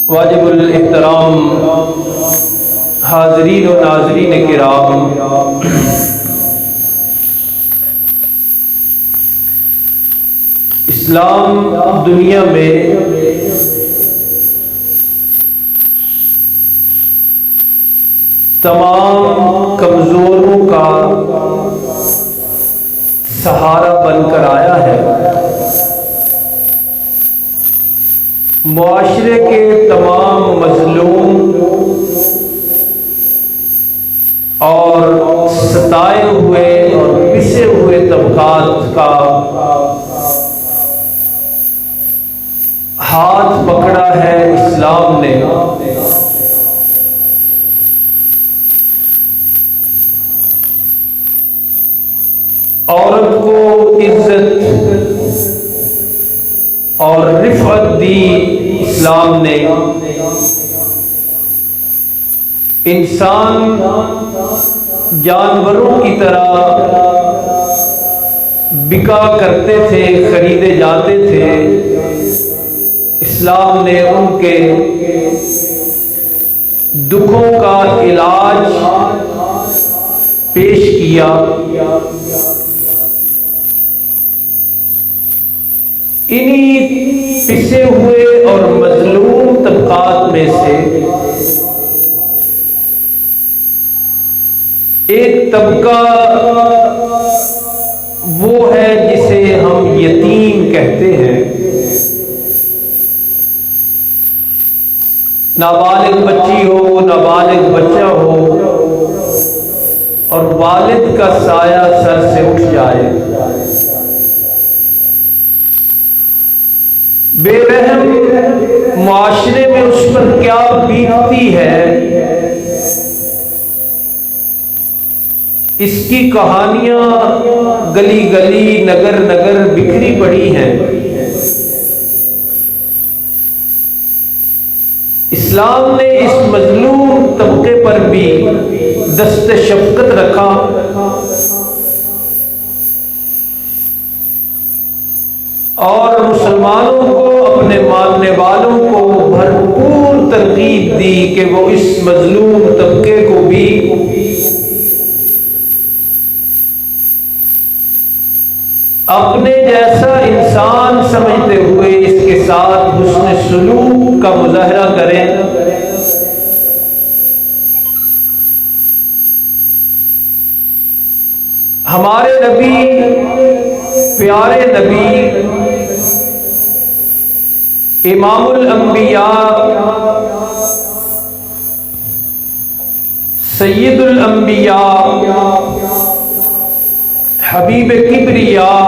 واجب الاحترام حاضرین و ناظرین کرام، اسلام دنیا میں تمام کمزوروں کا سہارا بن کر آیا ہے۔ معاشرے کے تمام مظلوم اور ستائے ہوئے اور پسے ہوئے طبقات کا ہاتھ پکڑا ہے اسلام نے۔ عورت کو عزت اور رفعت دی اسلام نے۔ انسان جانوروں کی طرح بکا کرتے تھے، خریدے جاتے تھے، اسلام نے ان کے دکھوں کا علاج پیش کیا۔ انہی پسے ہوئے اور مظلوم طبقات میں سے ایک طبقہ وہ ہے جسے ہم یتیم کہتے ہیں۔ نابالغ بچی ہو، نابالغ بچہ ہو اور والد کا سایہ سر سے اٹھ جائے، بے رحم معاشرے میں اس پر کیا بیتتی ہے، اس کی کہانیاں گلی گلی نگر نگر بکھری پڑی ہیں۔ اسلام نے اس مظلوم طبقے پر بھی دست شفقت رکھا اور مسلمانوں کو، اپنے ماننے والوں کو بھرپور ترغیب دی کہ وہ اس مظلوم طبقے کو بھی اپنے جیسا انسان سمجھتے ہوئے اس کے ساتھ حسن سلوک کا مظاہرہ کریں۔ ہمارے نبی، پیارے نبی، امام الانبیاء، سید الانبیاء، حبیب کبریاء،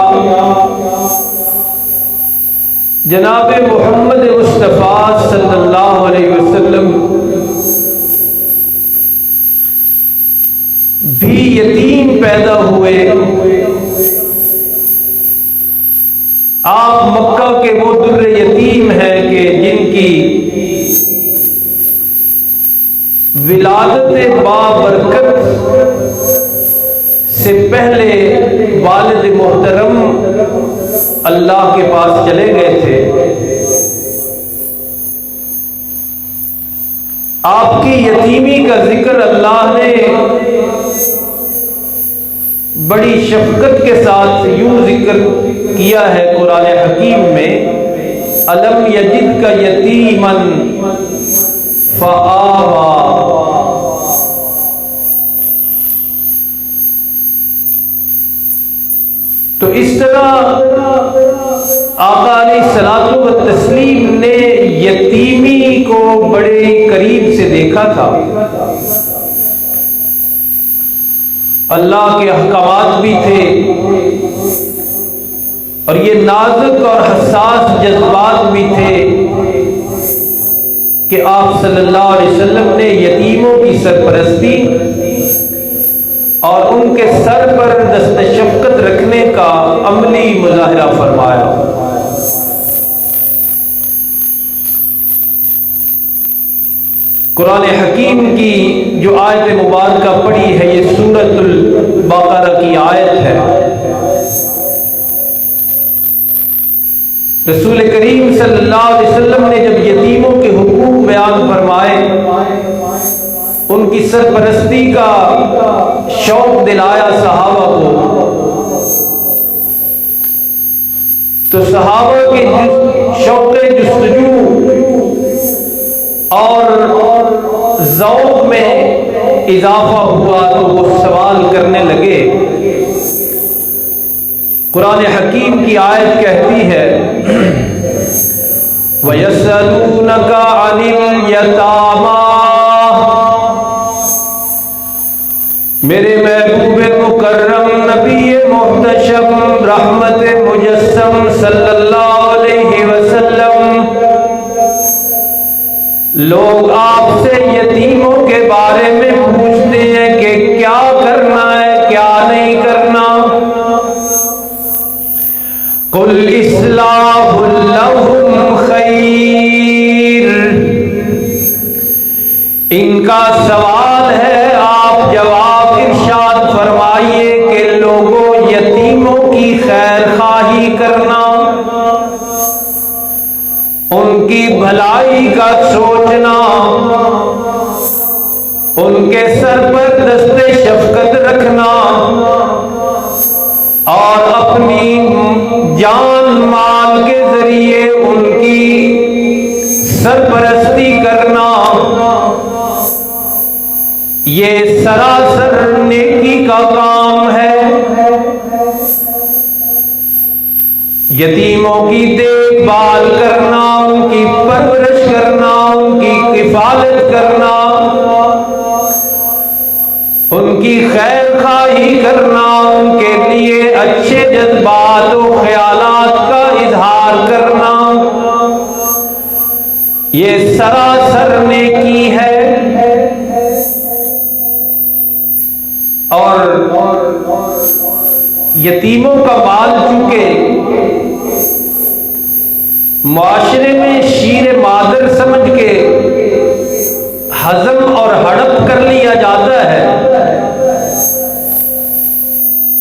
جناب محمد مصطفیٰ صلی اللہ علیہ وسلم بھی یتیم پیدا ہوئے۔ آپ مکہ کے وہ در یتیم ہیں کہ جن کی ولادت بابرکت سے پہلے والد محترم اللہ کے پاس چلے گئے تھے۔ آپ کی یتیمی کا ذکر اللہ نے بڑی شفقت کے ساتھ یوں ذکر کیا ہے قرآن حکیم میں، أَلَمْ يَجِدْكَ يَتِيمًا فَآوَى۔ تو اس طرح آقا علیہ الصلوۃ والتسلیم نے یتیمی کو بڑے قریب سے دیکھا تھا۔ اللہ کے احکامات بھی تھے اور یہ نازک اور حساس جذبات بھی تھے کہ آپ صلی اللہ علیہ وسلم نے یتیموں کی سرپرستی اور ان کے سر پر دست شفقت رکھنے کا عملی مظاہرہ فرمایا۔ قرآن حکیم کی جو آیت مبارکہ پڑھی ہے یہ سورۃ البقرہ کی آیت ہے۔ رسول کریم صلی اللہ علیہ وسلم نے جب یتیموں کے حقوق بیان فرمائے، ان کی سرپرستی کا شوق دلایا صحابہ کو، تو صحابہ کے شوق جستجو اور ذوق میں اضافہ ہوا تو وہ سوال کرنے لگے۔ قرآن حکیم کی آیت کہتی ہے وَيَسْأَلُونَكَ عَنِ الْيَتَامَى، میرے محبوب مکرم نبی محتشم رحمت مجسم صلی اللہ علیہ وسلم، لوگ آپ سے یتیموں کے بارے میں پوچھتے ہیں کہ کیا کرنا ہے کیا نہیں کرنا۔ قُلْ إِصْلَاحٌ لَهُمْ خَيْرٌ، ان کا سوال ہے، آپ جواب ارشاد فرمائیے کہ لوگوں یتیموں کی خیر خواہی کرنا، ان کی بھلائی کا سوچنا، ان کے سر پر دست شفقت رکھنا اور اپنی جان مال کے ذریعے ان کی سرپرستی کرنا، یہ سراسر نیکی کا کام ہے۔ یتیموں کی دیکھ بھال کرنا، ان کی پرورش کرنا، ان کی کفالت کرنا، ان کی خیر خواہی کرنا، ان کے لیے اچھے جذبات و خیالات کا اظہار کرنا، یہ سراسر نیکی ہے۔ اور یتیموں کا مال چونکہ معاشرے میں شیر مادر سمجھ کے ہضم اور ہڑپ کر لیا جاتا ہے،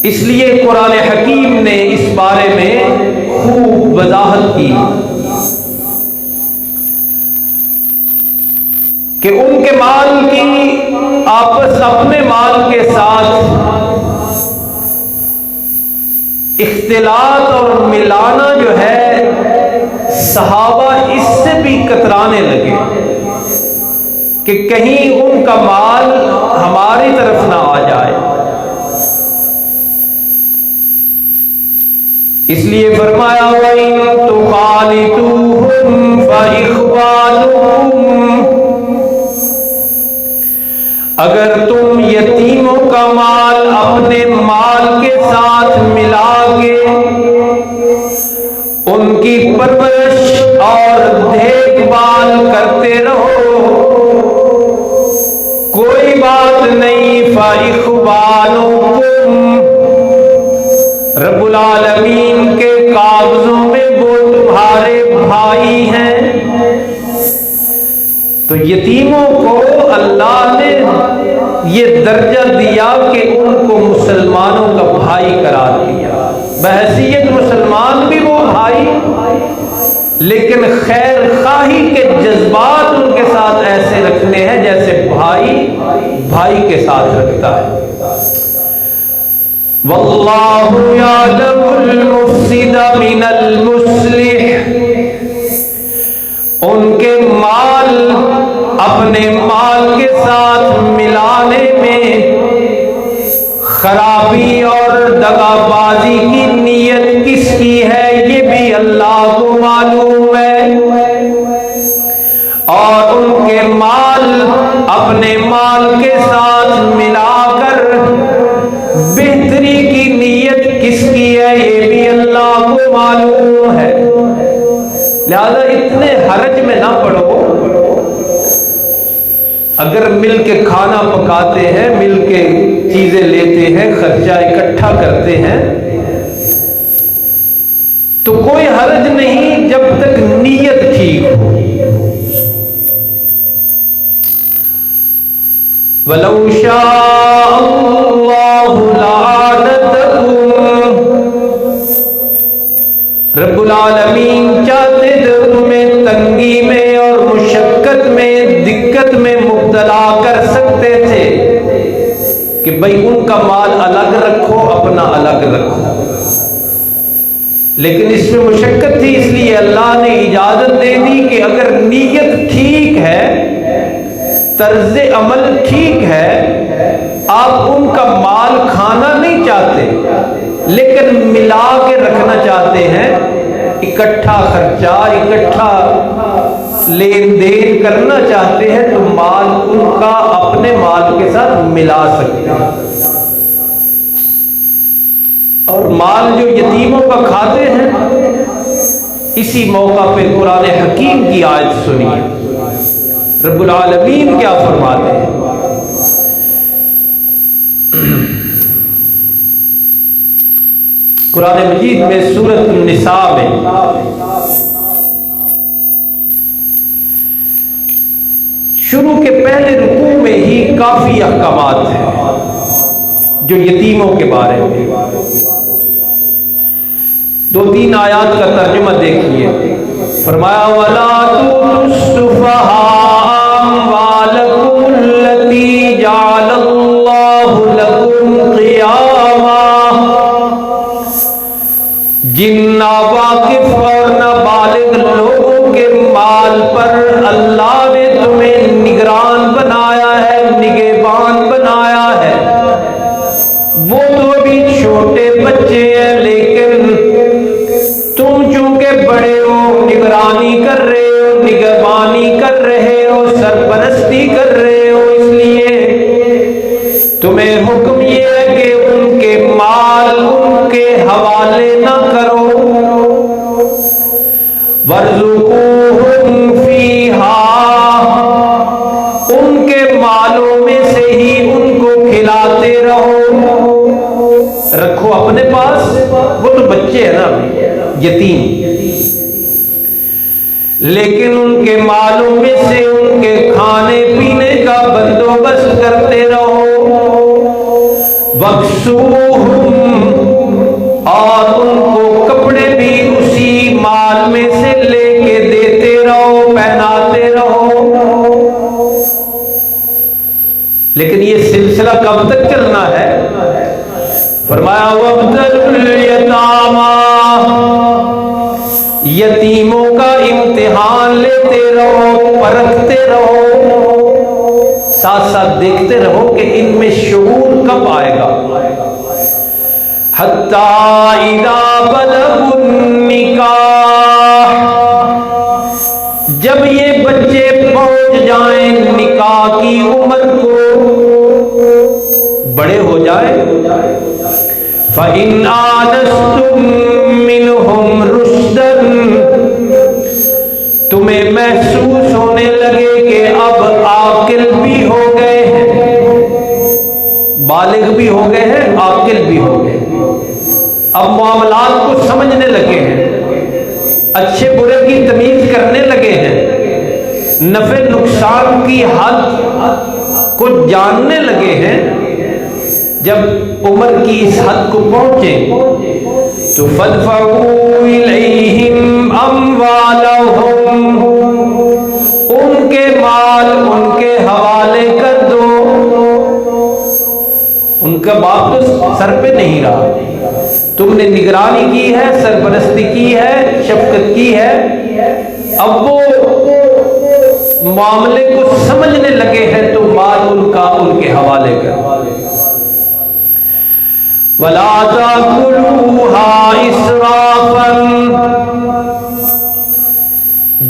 اس لیے قرآن حکیم نے اس بارے میں خوب وضاحت کی کہ ان کے مال کی آپس اپنے مال کے ساتھ اختلاط اور ملانا جو ہے، صحابہ اس سے بھی کترانے لگے کہ کہیں ان کا مال ہماری طرف نہ آ جائے۔ اس لیے فرمایا وَإِن تُخَالِطُوهُمْ فَإِخْوَانُكُمْ، اگر تم یتیموں کا مال اپنے مال کے ساتھ ملا کے ان کی پرورش اور دیکھ بھال کرتے رہو، کوئی بات نہیں، فَإِخْوَانُكُمْ، رب العالمین کے کاغذوں میں وہ تمہارے بھائی ہیں۔ تو یتیموں کو اللہ نے یہ درجہ دیا کہ ان کو مسلمانوں کا بھائی قرار دیا، بحیثیت مسلمان بھی وہ بھائی، لیکن خیر خواہی کے جذبات ان کے ساتھ ایسے رکھنے ہیں جیسے بھائی بھائی کے ساتھ رکھتا ہے۔ واللہ یعلم المفسد من المصلح، ان کے مال اپنے مال کے ساتھ ملانے میں خرابی اور دغا بازی کی نیت کس کی ہے یہ بھی اللہ کو معلوم ہے، اور ان کے مال اپنے مال کے ساتھ ملا کر بہتری کی نیت کس کی ہے یہ بھی اللہ کو معلوم ہے۔ لہذا اتنے حرج میں نہ پڑو، اگر مل کے کھانا پکاتے ہیں، مل کے چیزیں لیتے ہیں، خرچہ اکٹھا کرتے ہیں تو کوئی حرج نہیں جب تک نیت ٹھیک ہو۔ وَلَوْ شَاءَ اللَّهُ لَأَعْنَتَكُمْ، رب العالمین اپنا الگ رکھو. لیکن اس میں مشقت تھی، اس لیے اللہ نے اجازت دے دی کہ اگر نیت ٹھیک ہے، طرز عمل ٹھیک ہے، آپ ان کا مال کھانا نہیں چاہتے لیکن ملا کے رکھنا چاہتے ہیں، اکٹھا خرچہ، اکٹھا لین دین کرنا چاہتے ہیں، تو مال ان کا اپنے مال کے ساتھ ملا سکتے ہیں. اور مال جو یتیموں کا کھاتے ہیں، اسی موقع پہ قرآن حکیم کی آیت سنیے. رب العالمین کیا فرماتے ہیں؟ قرآن مجید میں سورۃ النساء میں شروع کے پہلے رکوع میں ہی کافی احکامات ہیں جو یتیموں کے بارے میں. 2-3 آیات کا ترجمہ دیکھیے. فرمایا وَلَا تُؤْتُوا السُّفَهَاءَ أَمْوَالَكُمُ الَّتِي جَعَلَ اللَّهُ لَكُمْ قِيَامًا. جن ناواقف اور نابالغ لوگوں کے مال پر اللہ نے تمہیں نگران بنایا ہے، نگہبان بنایا ہے. وہ تو ابھی چھوٹے بچے ہیں، لیکن تم چونکہ بڑے ہو، نگرانی کر رہے ہو، نگہبانی کر رہے ہو، سرپرستی کر رہے ہو، اس لیے تمہیں حکم یہ ہے کہ ان کے مال ان کے حوالے نہ کرو. وَارْزُقُوهُمْ فِيهَا، ان کے مالوں میں سے ہی ان کو کھلاتے رہو. رکھو اپنے پاس، وہ تو بچے ہیں نا یتیم، لیکن ان کے مالوں میں سے ان کے کھانے پینے کا بندوبست کرتے رہو. وَاكْسُوهُمْ، اور ان کو کپڑے بھی اسی مال میں سے لے کے دیتے رہو، پہناتے رہو. لیکن یہ سلسلہ کب تک چلنا ہے؟ فرمایا وَابْتَلُوا الْيَتَامَى، یتیموں کا امتحان لیتے رہو، پرکھتے رہو، ساتھ ساتھ دیکھتے رہو کہ ان میں شعور کب آئے گا. حَتَّى إِذَا بَلَغُوا النِّكَاحَ، جب یہ بچے پہنچ جائیں نکاح کی عمر کو، بڑے ہو جائیں. فَإِنْ آنَسْتُم مِّنْهُمْ رُشْدًا، تمہیں محسوس ہونے لگے کہ اب عاقل بھی ہو گئے ہیں، بالغ بھی ہو گئے ہیں، عاقل بھی ہو گئے ہیں، اب معاملات کو سمجھنے لگے ہیں، اچھے برے کی تمیز کرنے لگے ہیں، نفع نقصان کی حد کو جاننے لگے ہیں. جب عمر کی اس حد کو پہنچے تو فَادْفَعُوا إِلَيْهِمْ أَمْوَالَهُمْ، ان کے مال ان کے حوالے کر دو. ان کا باپ تو سر پہ نہیں رہا، تم نے نگرانی کی ہے، سرپرستی کی ہے، شفقت کی ہے، اب وہ معاملے کو سمجھنے لگے ہیں تو مال ان کا ان کے حوالے کر. وَلَا تَأْكُلُوهَا إِسْرَافًا،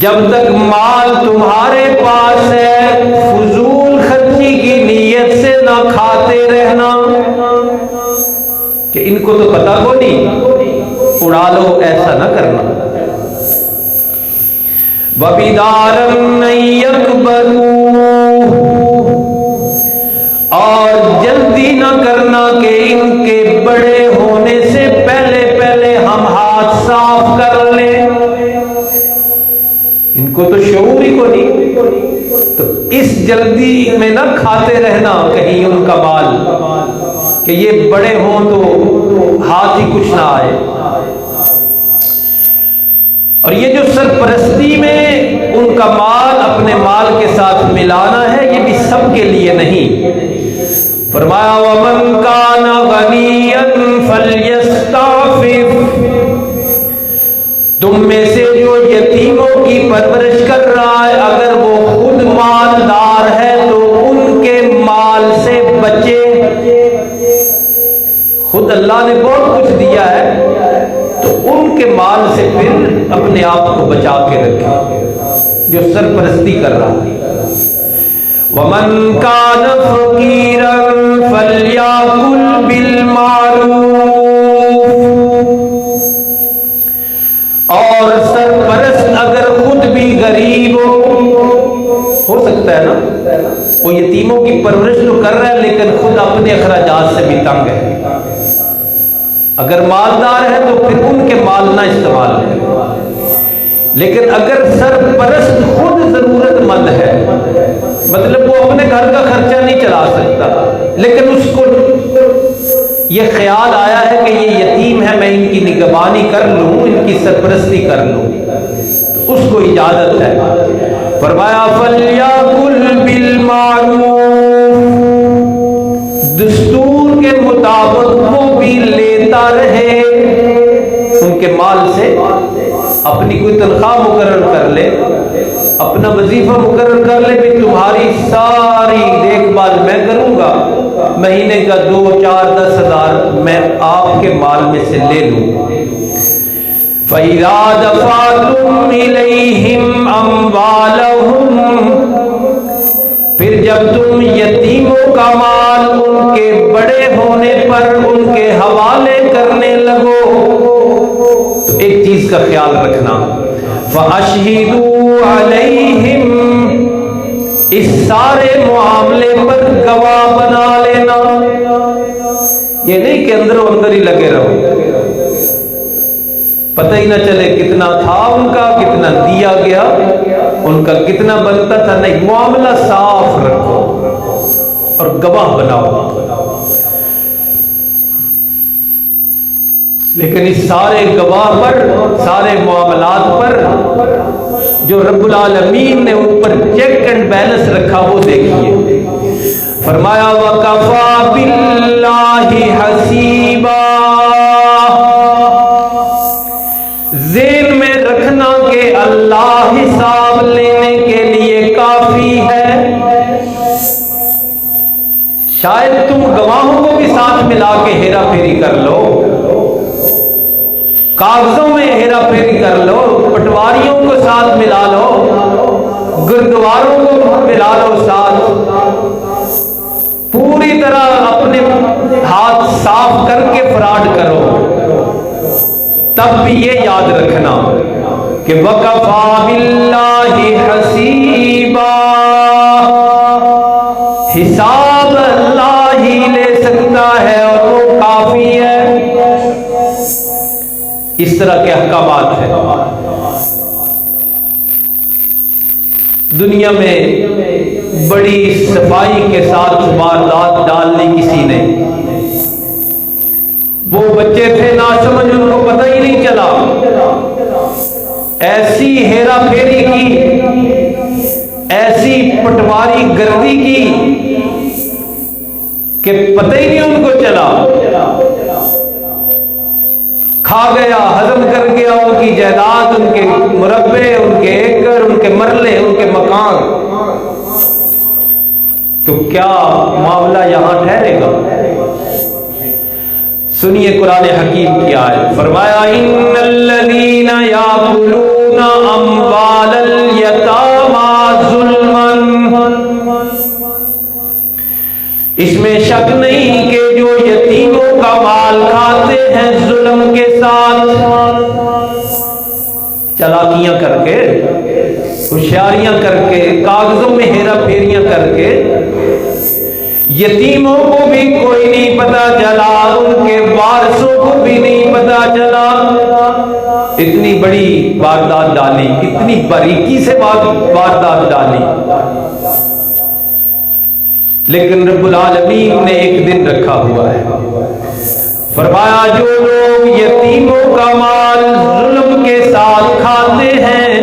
جب تک مال تمہارے پاس ہے فضول خرچی کی نیت سے نہ کھاتے رہنا کہ ان کو تو پتہ کو نہیں، اڑا لو، ایسا نہ کرنا. وَبِدَارًا أَن يَكْبَرُوا، اور جلدی نہ کرنا کہ ان کے بڑے ہونے سے پہلے پہلے ہم ہاتھ صاف کر لیں. ان کو تو شعور ہی کو نہیں، تو اس جلدی میں نہ کھاتے رہنا کہیں ان کا مال کہ یہ بڑے ہوں تو ہاتھ ہی کچھ نہ آئے. اور یہ جو سرپرستی میں ان کا مال اپنے مال کے ساتھ ملانا ہے، یہ بھی سب کے لیے نہیں. فرمایا ومن کان غنیا فلیستعفف، تم میں سے جو یتیموں کی پرورش کر رہا ہے اگر وہ خود مالدار ہے تو ان کے مال سے بچے. خود اللہ نے بہت کچھ دیا ہے تو ان کے مال سے پھر اپنے آپ کو بچا کے رکھے جو سرپرستی کر رہا ہے. وَمَنْ كَانَ فَقِيرًا فَلْيَأْكُلْ بِالْمَعْرُوفِ، اور سرپرست اگر خود بھی غریب ہو سکتا ہے نا، وہ یتیموں کی پرورش تو کر رہا ہے لیکن خود اپنے اخراجات سے بھی تنگ ہے. اگر مالدار ہے تو پھر ان کے مال نہ استعمال کرے، لیکن اگر سرپرست خود ضرورت مند ہے، مطلب وہ اپنے گھر کا خرچہ نہیں چلا سکتا لیکن اس کو یہ خیال آیا ہے کہ یہ یتیم ہے، میں ان کی نگہبانی کر لوں، ان کی سرپرستی کر لوں، تو اس کو اجازت ہے. فرمایا فَلْيَأْكُلْ بِالْمَعْرُوفِ، دستور کے مطابق وہ بھی لیتا رہے، ان کے مال سے اپنی کوئی تنخواہ مقرر کر لے، اپنا وظیفہ مقرر کر لے کہ تمہاری ساری دیکھ بھال میں کروں گا، مہینے کا 2 4 10 ہزار میں آپ کے مال میں سے لے لوں. فَإِذَا دَفَعْتُمْ إِلَيْهِمْ أَمْوَالَهُمْ، پھر جب تم یتیموں کا مال ان کے بڑے ہونے پر ان کے حوالے کرنے لگو تو ایک چیز کا خیال رکھنا، فَأَشْهِدُوا عَلَيْهِمْ، اس سارے معاملے پر گواہ بنا لینا. یہ نہیں کہ اندر اندر ہی لگے رہو، پتہ ہی نہ چلے کتنا تھا ان کا، کتنا دیا گیا، ان کا کتنا بنتا تھا. نہیں، معاملہ صاف رکھو اور گواہ بناؤ. لیکن اس سارے گواہ پر، سارے معاملات پر جو رب العالمین نے ان پر چیک اینڈ بیلنس رکھا وہ دیکھیے. فرمایا وَكَفَى بِاللَّهِ حَسِيبًا، ذہن میں رکھنا کہ اللہ حساب لینے کے لیے کافی ہے. شاید تم گواہوں کو بھی ساتھ ملا کے ہیرا پھیری کر لو، کاغذوں میں ہیرا پھیری کر لو، پٹواریوں کو ساتھ ملا لو، گردواروں کو ملا لو ساتھ، پوری طرح اپنے ہاتھ صاف کر کے فراڈ کرو، تب بھی یہ یاد رکھنا کہ وَكَفَى بِاللَّهِ حَسِيبًا، حساب اللہ ہی لے سکتا ہے اور وہ کافی ہے. اس طرح کے احکامات ہیں. دنیا میں بڑی صفائی کے ساتھ واردات ڈالنے کسی نے، وہ بچے تھے ناسمجھ، ان کو پتہ ہی نہیں چلا، ایسی ہیرا پھیری کی، ایسی پٹواری گردی کی کہ پتہ ہی نہیں ان کو چلا، کھا گیا، ہضم کر گیا ان کی جائیداد، ان کے مربع، ان کے ایکڑ، ان کے مرلے، ان کے مکان. تو کیا معاملہ یہاں ٹھہرے گا؟ سنیے قرآن حکیم کی آیت. فرمایا ان الذین یاکلون اموال الیتامی ظلما، اس میں شک نہیں کہ جو یتیموں کا مال کھاتے ہیں ظلم کے ساتھ، چالاکیاں کر کے، ہوشیاریاں کر کے، کاغذوں میں ہیرا پھیریاں کر کے، یتیموں کو بھی کوئی نہیں پتا چلا، ان کے وارثوں کو بھی نہیں پتا چلا. اتنی بڑی واردات ڈالی، اتنی باریکی سے واردات ڈالی، لیکن رب العالمین نے ایک دن رکھا ہوا ہے. فرمایا جو لوگ یتیموں کا مال ظلم کے ساتھ کھاتے ہیں،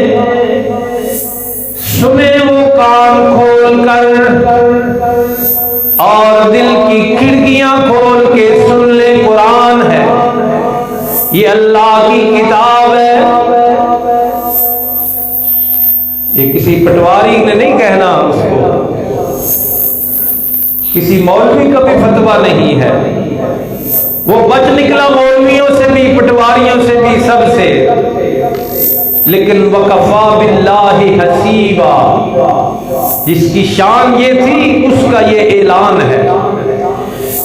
سنیں وہ کان کھول کر اور دل کی اللہ کی کتاب ہے۔ یہ کسی پٹواری نے نہیں کہنا اس کو، کسی مولوی کا بھی فتویٰ نہیں ہے، وہ بچ نکلا مولویوں سے بھی، پٹواریوں سے بھی، سب سے، لیکن وَكَفَى بِاللَّهِ حَسِيبًا، جس کی شان یہ تھی اس کا یہ اعلان ہے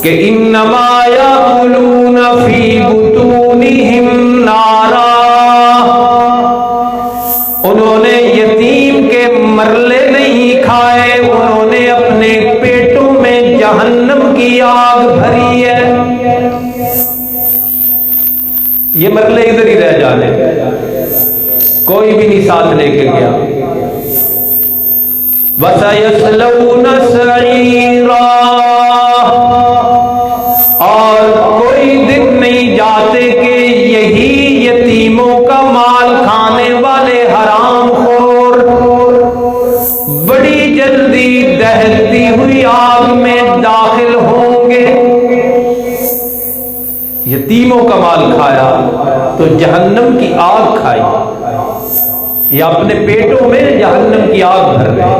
کہ انما یاکلون فی بطونہم نارا، انہوں نے یتیم کے مرلے نہیں کھائے، انہوں نے اپنے پیٹوں میں جہنم کی آگ بھری ہے۔ یہ مرلے ادھر ہی رہ جانے، کوئی بھی نہیں ساتھ لے کے گیا۔ وَسَيَصْلَوْنَ سَعِيرًا، اور کوئی دن نہیں جاتے کہ یہی یتیموں کا مال کھانے والے حرام خور بڑی جلدی دہتی ہوئی آگ میں داخل ہوں گے۔ یتیموں کا مال کھایا تو جہنم کی آگ کھائی، یا اپنے پیٹوں میں جہنم کی آگ بھر رہے۔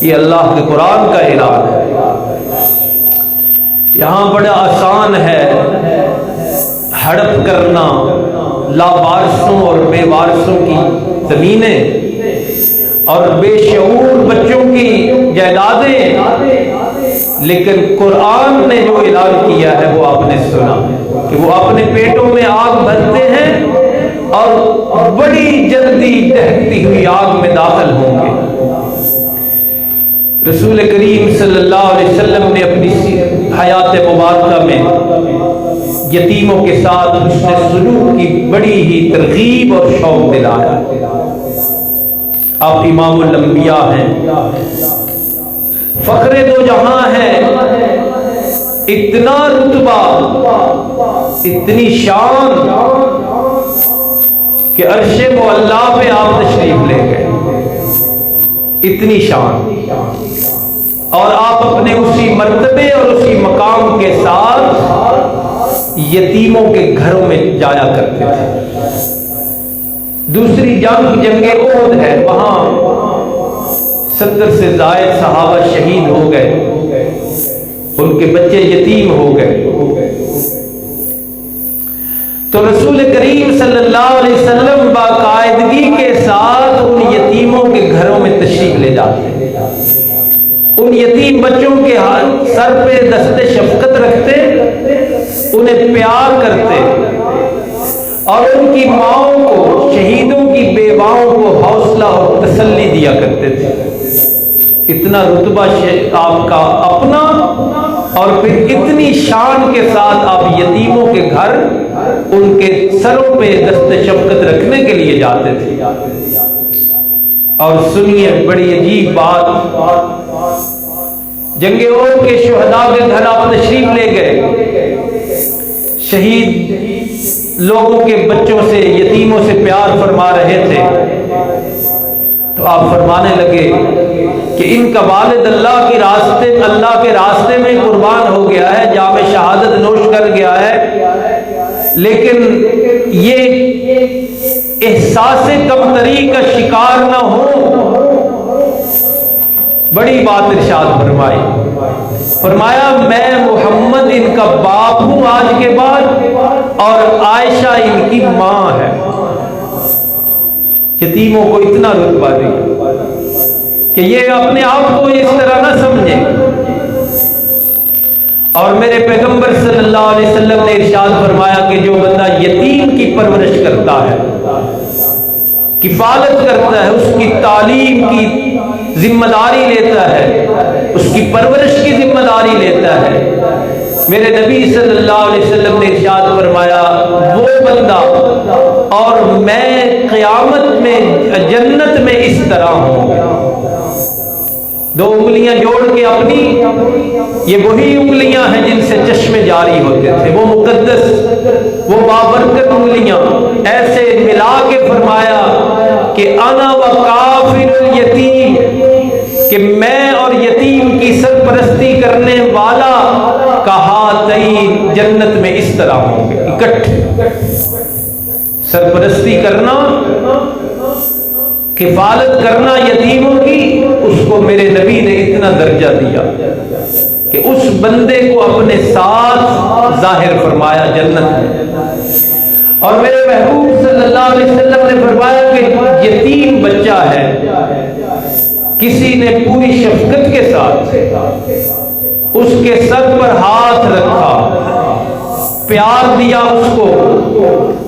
یہ اللہ کے قرآن کا اعلان ہے۔ یہاں بڑا آسان ہے ہڑپ کرنا لاوارثوں اور بے وارثوں کی زمینیں اور بے شعور بچوں کی جائیدادیں، لیکن قرآن نے جو اعلان کیا ہے وہ آپ نے سنا کہ وہ اپنے پیٹوں میں آگ بھرتے ہیں اور بڑی جلدی دہتی ہوئی آگ میں داخل ہوں گے۔ رسول کریم صلی اللہ علیہ وسلم نے اپنی حیات مبارکہ میں یتیموں کے ساتھ حسن سلوک کی بڑی ہی ترغیب اور شوق دلایا۔ آپ امام الانبیاء ہیں، فخر دو جہاں ہیں، اتنا رتبہ، اتنی شان کہ عرش معلیٰ پہ آپ تشریف لے گئے، اتنی شان، اور آپ اپنے اسی مرتبے اور اسی مقام کے ساتھ یتیموں کے گھروں میں جایا کرتے تھے۔ دوسری جنگ احد ہے، وہاں 70 سے زائد صحابہ شہید ہو گئے، ان کے بچے یتیم ہو گئے، تو رسول کریم صلی اللہ علیہ وسلم باقاعدگی کے ساتھ ان یتیموں کے گھروں میں تشریف لے جاتے، ان یتیم بچوں کے سر پہ دست شفقت رکھتے، انہیں پیار کرتے، اور ان کی ماؤں کو، شہیدوں کی بیواؤں کو حوصلہ اور تسلی دیا کرتے تھے۔ اتنا رتبہ آپ کا اپنا، اور پھر اتنی شان کے ساتھ آپ یتیموں کے گھر ان کے سروں پہ دست شفقت رکھنے کے لیے جاتے تھے۔ اور سنیے بڑی عجیب بات، جنگ احد کے شہداء کے گھر آپ تشریف لے گئے، شہید لوگوں کے بچوں سے، یتیموں سے پیار فرما رہے تھے، تو آپ فرمانے لگے کہ ان کا والد اللہ کے راستے میں قربان ہو گیا ہے، جام شہادت نوش کر گیا ہے، لیکن یہ احساس کمتری کا شکار نہ ہو۔ بڑی بات ارشاد فرمائی، فرمایا میں محمد ان کا باپ ہوں آج کے بعد، اور عائشہ ان کی ماں ہے۔ یتیموں کو اتنا رتبہ دیا کہ یہ اپنے آپ کو اس طرح نہ سمجھیں۔ اور میرے پیغمبر صلی اللہ علیہ وسلم نے ارشاد فرمایا کہ جو بندہ یتیم کی پرورش کرتا ہے، کفالت کرتا ہے، اس کی تعلیم کی ذمہ داری لیتا ہے، اس کی پرورش کی ذمہ داری لیتا ہے، میرے نبی صلی اللہ علیہ وسلم نے ارشاد فرمایا وہ بندہ اور میں قیامت میں جنت میں اس طرح ہوں گے۔ دو انگلیاں جوڑ کے اپنی، یہ وہی انگلیاں ہیں جن سے چشمے جاری ہوتے تھے، وہ مقدس، وہ بابرکت انگلیاں، ایسے ملا کے فرمایا کہ انا وکافر الیتیم، کہ میں اور یتیم کی سرپرستی کرنے والا کہاتین جنت میں اس طرح ہوں گے اکٹھے۔ سرپرستی کرنا، کفالت کرنا یتیموں کی، اس کو میرے نبی نے اتنا درجہ دیا کہ اس بندے کو اپنے ساتھ ظاہر فرمایا جنت میں۔ اور میرے محبوب صلی اللہ علیہ وسلم نے فرمایا کہ یتیم بچہ ہے، کسی نے پوری شفقت کے ساتھ اس کے سر پر ہاتھ رکھا، پیار دیا اس کو،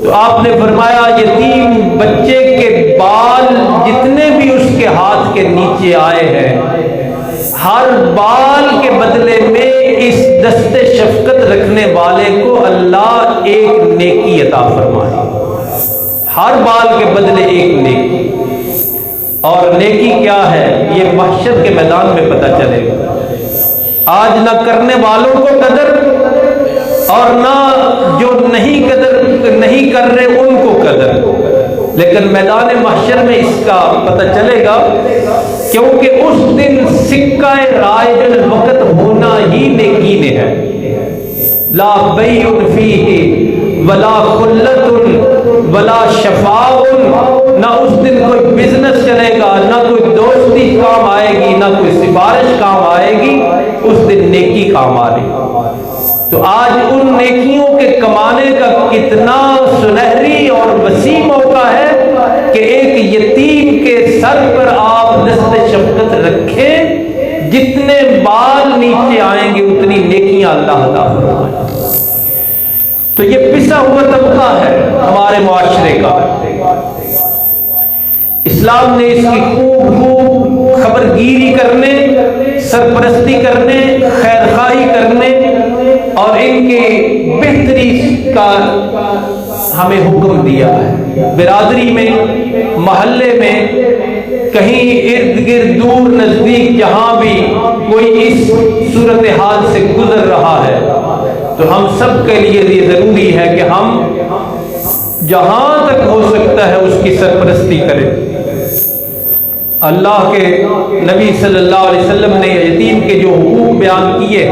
تو آپ نے فرمایا یتیم بچے کے بال جتنے بھی اس کے ہاتھ کے نیچے آئے ہیں، ہر بال کے بدلے میں اس دست شفقت رکھنے والے کو اللہ ایک نیکی عطا فرمائے، ہر بال کے بدلے ایک نیکی۔ اور نیکی کیا ہے یہ محشر کے میدان میں پتہ چلے گا۔ آج نہ کرنے والوں کو قدر اور نہ جو نہیں کر رہے ان کو قدر، لیکن میدان محشر میں اس کا پتہ چلے گا، کیونکہ اس دن سکہ رائج الوقت ہونا ہی نیکی نے ہے۔ لا بیع فیہ ولا خلت ولا شفاء، نہ اس دن کوئی بزنس چلے گا، نہ کوئی دوستی کام آئے گی، نہ کوئی سفارش کام آئے گی، اس دن نیکی کام آ رہی۔ تو آج ان نیکیوں کے کمانے کا کتنا سنہری اور وسیع موقع ہے کہ ایک یتیم کے سر پر آپ دست شفقت رکھیں، جتنے بال نیچے آئیں گے اتنی نیکیاں اللہ عطا فرمائے۔ تو یہ پسا ہوا طبقہ ہے ہمارے معاشرے کا، اسلام نے اس کی خوب خبرگیری کرنے، سرپرستی کرنے، خیر خواہی کرنے اور ان کی بہتری کا ہمیں حکم دیا ہے۔ برادری میں، محلے میں، کہیں ارد گرد دور نزدیک جہاں بھی کوئی اس صورتحال سے گزر رہا ہے تو ہم سب کے لیے یہ ضروری ہے کہ ہم جہاں تک ہو سکتا ہے اس کی سرپرستی کریں۔ اللہ کے نبی صلی اللہ علیہ وسلم نے یتیم کے جو حقوق بیان کیے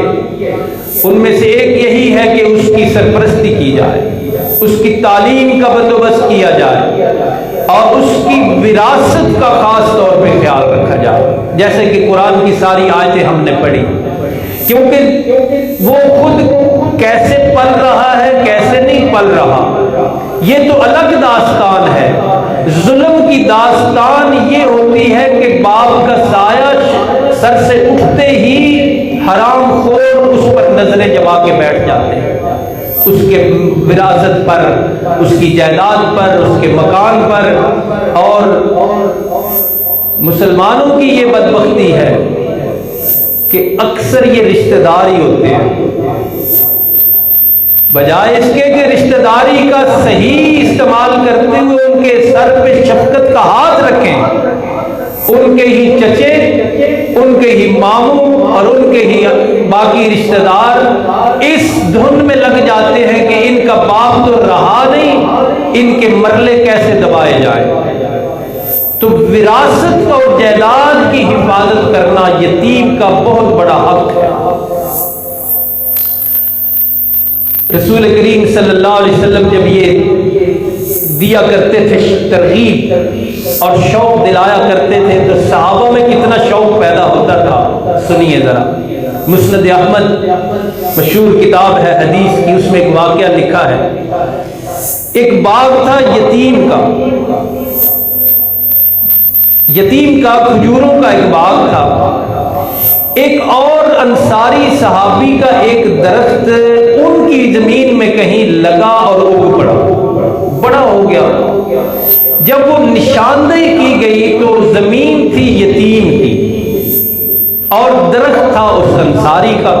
ان میں سے ایک یہی ہے کہ اس کی سرپرستی کی جائے، اس کی تعلیم کا بندوبست کیا جائے اور اس کی وراثت کا خاص طور پہ خیال رکھا جائے، جیسے کہ قرآن کی ساری آیتیں ہم نے پڑھی، کیونکہ وہ خود کیسے پل رہا ہے کیسے نہیں پل رہا یہ تو الگ داستان ہے۔ ظلم کی داستان یہ ہوتی ہے کہ باپ کا سایہ سر سے اٹھتے ہی حرام خور اس پر نظریں جما کے بیٹھ جاتے ہیں، اس کے وراثت پر، اس کی جائیداد پر، اس کے مکان پر۔ اور مسلمانوں کی یہ بدبختی ہے کہ اکثر یہ رشتہ دار ہی ہوتے ہیں، بجائے اس کے کہ رشتہ داری کا صحیح استعمال کرتے ہوئے ان کے سر پہ شفقت کا ہاتھ رکھیں، ان کے ہی چچے، ان کے ہی ماموں اور ان کے ہی باقی رشتہ دار اس دھن میں لگ جاتے ہیں کہ ان کا باپ تو رہا نہیں، ان کے مرلے کیسے دبائے جائیں۔ تو وراثت اور جائیداد کی حفاظت کرنا یتیم کا بہت بڑا حق ہے۔ رسول کریم صلی اللہ علیہ وسلم جب یہ دیا کرتے تھے ترغیب اور شوق دلایا کرتے تھے تو صحابہ میں کتنا شوق پیدا ہوتا تھا، سنیے ذرا۔ مسند احمد مشہور کتاب ہے حدیث کی، اس میں ایک واقعہ لکھا ہے، ایک باغ تھا یتیم کا کھجوروں کا ایک باغ تھا۔ ایک اور انصاری صحابی کا ایک درخت ان کی زمین میں کہیں لگا اور اگ پڑا، بڑا ہو گیا۔ جب وہ نشاندہی کی گئی تو زمین تھی یتیم کی اور درخت تھا اس انصاری کا۔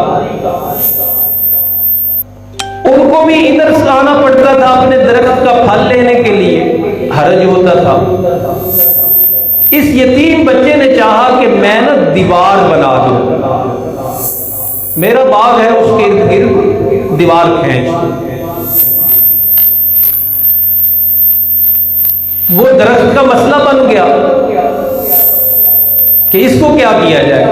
ان کو بھی ادھر سے آنا پڑتا تھا اپنے درخت کا پھل لینے کے لیے، حرج ہوتا تھا۔ اس یتیم بچے نے چاہا کہ میں نہ دیوار بنا دوں، میرا باغ ہے اس کے ارد گرد دیوار کھینچ دوں۔ وہ درخت کا مسئلہ بن گیا کہ اس کو کیا کیا جائے۔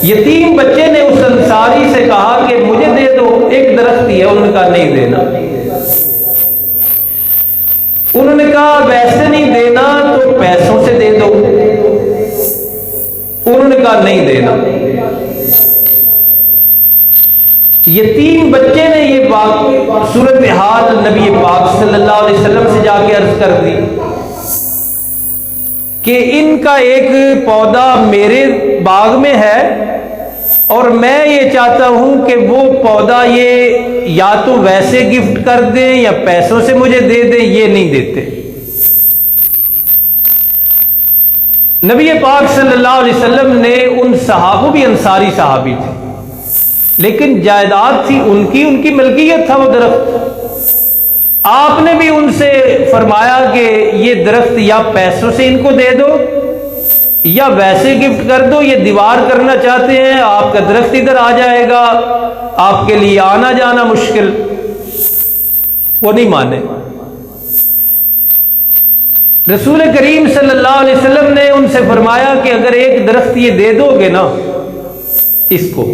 یتیم بچے نے اس انصاری سے کہا کہ مجھے دے دو، ایک درخت ہی ہے، انہوں نے کہا نہیں دینا۔ نے کہا ویسے نہیں دینا تو پیسوں سے دے دو. انہوں نے کہا نہیں دینا. یتیم بچے نے یہ بات صورتحال نبی پاک صلی اللہ علیہ وسلم سے جا کے عرض کر دی کہ ان کا ایک پودا میرے باغ میں ہے اور میں یہ چاہتا ہوں کہ وہ پودا یہ یا تو ویسے گفٹ کر دیں یا پیسوں سے مجھے دے دیں. یہ نہیں دیتے. نبی پاک صلی اللہ علیہ وسلم نے ان صحابوں بھی انصاری صحابی تھے لیکن جائیداد تھی ان کی ملکیت تھا وہ درخت. آپ نے بھی ان سے فرمایا کہ یہ درخت یا پیسوں سے ان کو دے دو یا ویسے گفٹ کر دو. یہ دیوار کرنا چاہتے ہیں, آپ کا درخت ادھر آ جائے گا, آپ کے لیے آنا جانا مشکل. وہ نہیں مانے. رسول کریم صلی اللہ علیہ وسلم نے ان سے فرمایا کہ اگر ایک درخت یہ دے دو گے نا اس کو,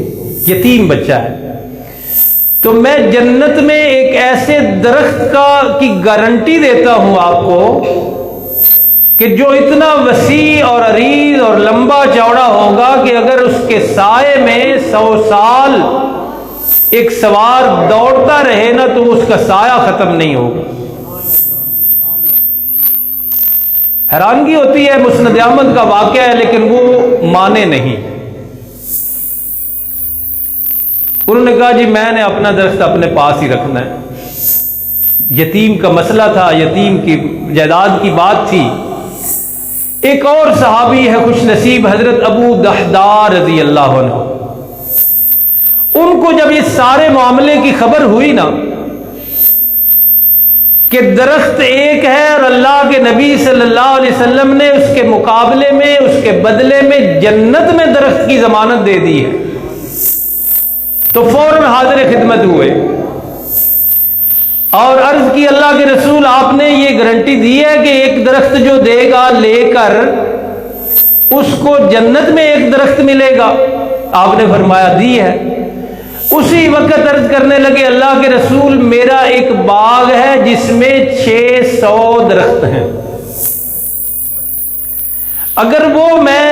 یتیم بچہ ہے, تو میں جنت میں ایک ایسے درخت کی گارنٹی دیتا ہوں آپ کو کہ جو اتنا وسیع اور عریض اور لمبا چوڑا ہوگا کہ اگر اس کے سائے میں 100 سال ایک سوار دوڑتا رہے نا تو اس کا سایہ ختم نہیں ہوگا. حیرانگی ہوتی ہے, مسند احمد کا واقعہ ہے لیکن وہ مانے نہیں. انہوں نے کہا جی میں نے اپنا درخت اپنے پاس ہی رکھنا ہے. یتیم کا مسئلہ تھا, یتیم کی جائیداد کی بات تھی. ایک اور صحابی ہے خوش نصیب حضرت ابو دحداء رضی اللہ عنہ. ان کو جب یہ سارے معاملے کی خبر ہوئی نا کہ درخت ایک ہے اور اللہ کے نبی صلی اللہ علیہ وسلم نے اس کے مقابلے میں اس کے بدلے میں جنت میں درخت کی ضمانت دے دی ہے, تو فوراً حاضر خدمت ہوئے اور عرض کی اللہ کے رسول آپ نے یہ گارنٹی دی ہے کہ ایک درخت جو دے گا لے کر اس کو جنت میں ایک درخت ملے گا. آپ نے فرمایا دی ہے. اسی وقت عرض کرنے لگے اللہ کے رسول میرا ایک باغ ہے جس میں 600 درخت ہیں, اگر وہ میں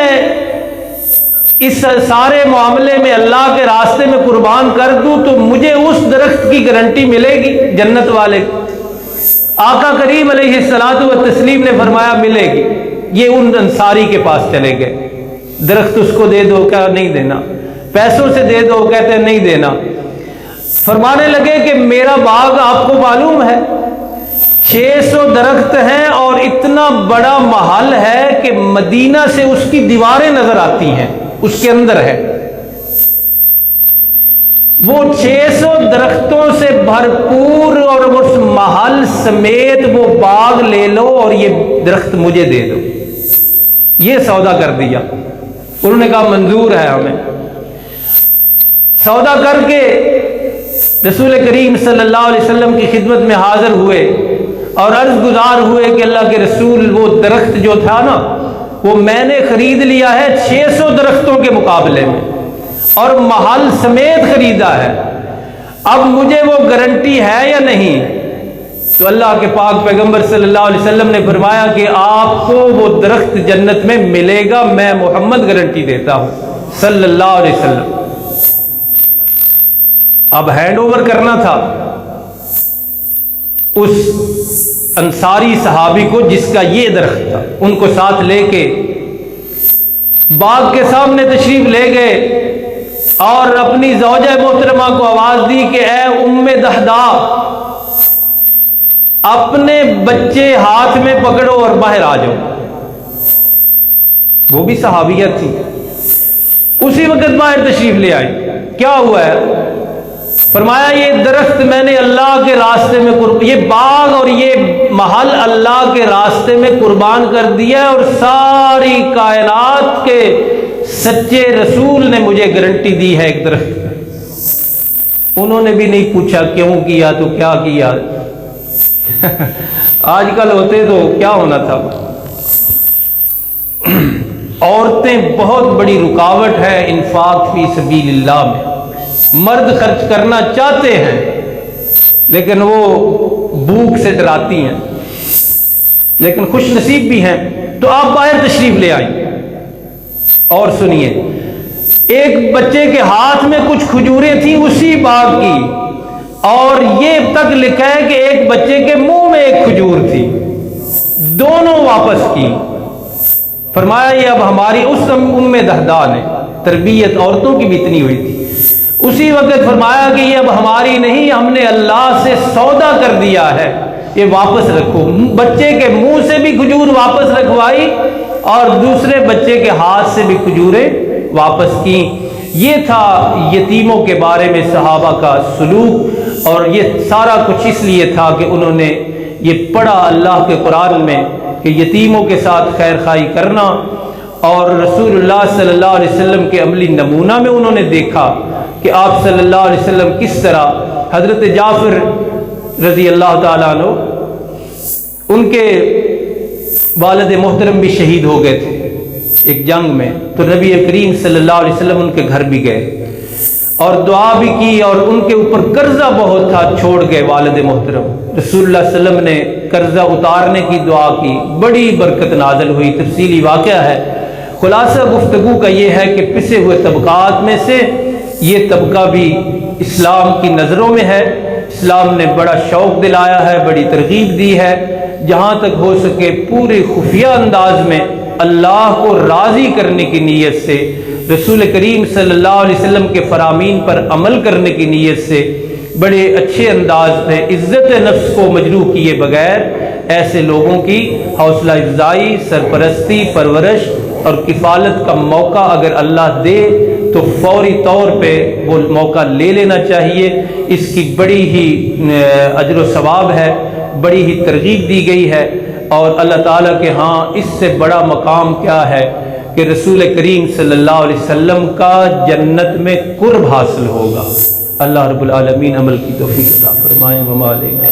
اس سارے معاملے میں اللہ کے راستے میں قربان کر دوں تو مجھے اس درخت کی گارنٹی ملے گی جنت والے. آقا کریم علیہ الصلوۃ والتسلیم نے فرمایا ملے گی. یہ ان انصاری کے پاس چلے گئے, درخت اس کو دے دو, کیا نہیں دینا. پیسوں سے دے دو, کہتے ہیں نہیں دینا. فرمانے لگے کہ میرا باغ آپ کو معلوم ہے 600 درخت ہیں اور اتنا بڑا محل ہے کہ مدینہ سے اس کی دیواریں نظر آتی ہیں, اس کے اندر ہے. وہ 600 درختوں سے بھرپور اور اس محل سمیت وہ باغ لے لو اور یہ درخت مجھے دے دو. یہ سودا کر دیا. انہوں نے کہا منظور ہے ہمیں. سودا کر کے رسول کریم صلی اللہ علیہ وسلم کی خدمت میں حاضر ہوئے اور عرض گزار ہوئے کہ اللہ کے رسول وہ درخت جو تھا نا وہ میں نے خرید لیا ہے 600 درختوں کے مقابلے میں اور محل سمیت خریدا ہے, اب مجھے وہ گارنٹی ہے یا نہیں؟ تو اللہ کے پاک پیغمبر صلی اللہ علیہ وسلم نے فرمایا کہ آپ کو وہ درخت جنت میں ملے گا, میں محمد گارنٹی دیتا ہوں صلی اللہ علیہ وسلم. اب ہینڈ اوور کرنا تھا اس انصاری صحابی کو جس کا یہ درخت تھا. ان کو ساتھ لے کے باغ کے سامنے تشریف لے گئے اور اپنی زوجہ محترمہ کو آواز دی کہ اے ام دحداء اپنے بچے ہاتھ میں پکڑو اور باہر آ جاؤ. وہ بھی صحابیہ تھی. اسی وقت باہر تشریف لے آئی. کیا ہوا ہے؟ فرمایا یہ درخت میں نے اللہ کے راستے میں یہ باغ اور یہ محل اللہ کے راستے میں قربان کر دیا ہے اور ساری کائنات کے سچے رسول نے مجھے گارنٹی دی ہے ایک درخت. انہوں نے بھی نہیں پوچھا کیوں کیا تو کیا کیا. آج کل ہوتے تو کیا ہونا تھا. عورتیں بہت بڑی رکاوٹ ہے انفاق فی سبیل اللہ میں. مرد خرچ کرنا چاہتے ہیں لیکن وہ بھوک سے ڈراتی ہیں. لیکن خوش نصیب بھی ہیں، تو آپ باہر تشریف لے آئیں اور سنیے۔ ایک بچے کے ہاتھ میں کچھ کھجوریں تھیں اسی باغ کی، اور یہ تک لکھا ہے کہ ایک بچے کے منہ میں ایک کھجور تھی، دونوں واپس کی۔ فرمایا یہ اب ہماری، اس ام دہدان ہے، تربیت عورتوں کی بھی اتنی ہوئی تھی، اسی وقت فرمایا کہ یہ اب ہماری نہیں، ہم نے اللہ سے سودا کر دیا ہے، یہ واپس رکھو۔ بچے کے منہ سے بھی کھجور واپس رکھوائی اور دوسرے بچے کے ہاتھ سے بھی کھجوریں واپس کی۔ یہ تھا یتیموں کے بارے میں صحابہ کا سلوک، اور یہ سارا کچھ اس لیے تھا کہ انہوں نے یہ پڑھا اللہ کے قرآن میں کہ یتیموں کے ساتھ خیر خواہی کرنا، اور رسول اللہ صلی اللہ علیہ وسلم کے عملی نمونہ میں انہوں نے دیکھا کہ آپ صلی اللہ علیہ وسلم کس طرح، حضرت جعفر رضی اللہ تعالیٰ عنہ، ان کے والد محترم بھی شہید ہو گئے تھے ایک جنگ میں، تو نبی کریم صلی اللہ علیہ وسلم ان کے گھر بھی گئے اور دعا بھی کی، اور ان کے اوپر قرضہ بہت تھا، چھوڑ گئے والد محترم۔ رسول اللہ صلی اللہ علیہ وسلم نے قرضہ اتارنے کی دعا کی، بڑی برکت نازل ہوئی، تفصیلی واقعہ ہے۔ خلاصہ گفتگو کا یہ ہے کہ پسے ہوئے طبقات میں سے یہ طبقہ بھی اسلام کی نظروں میں ہے، اسلام نے بڑا شوق دلایا ہے، بڑی ترغیب دی ہے، جہاں تک ہو سکے پورے خفیہ انداز میں اللہ کو راضی کرنے کی نیت سے، رسول کریم صلی اللہ علیہ وسلم کے فرامین پر عمل کرنے کی نیت سے، بڑے اچھے انداز میں عزت نفس کو مجروح کیے بغیر ایسے لوگوں کی حوصلہ افزائی، سرپرستی، پرورش اور کفالت کا موقع اگر اللہ دے تو فوری طور پہ وہ موقع لے لینا چاہیے۔ اس کی بڑی ہی اجر و ثواب ہے، بڑی ہی ترغیب دی گئی ہے، اور اللہ تعالیٰ کے ہاں اس سے بڑا مقام کیا ہے کہ رسول کریم صلی اللہ علیہ وسلم کا جنت میں قرب حاصل ہوگا۔ اللہ رب العالمین عمل کی توفیق عطا فرمائے۔ وما علینا۔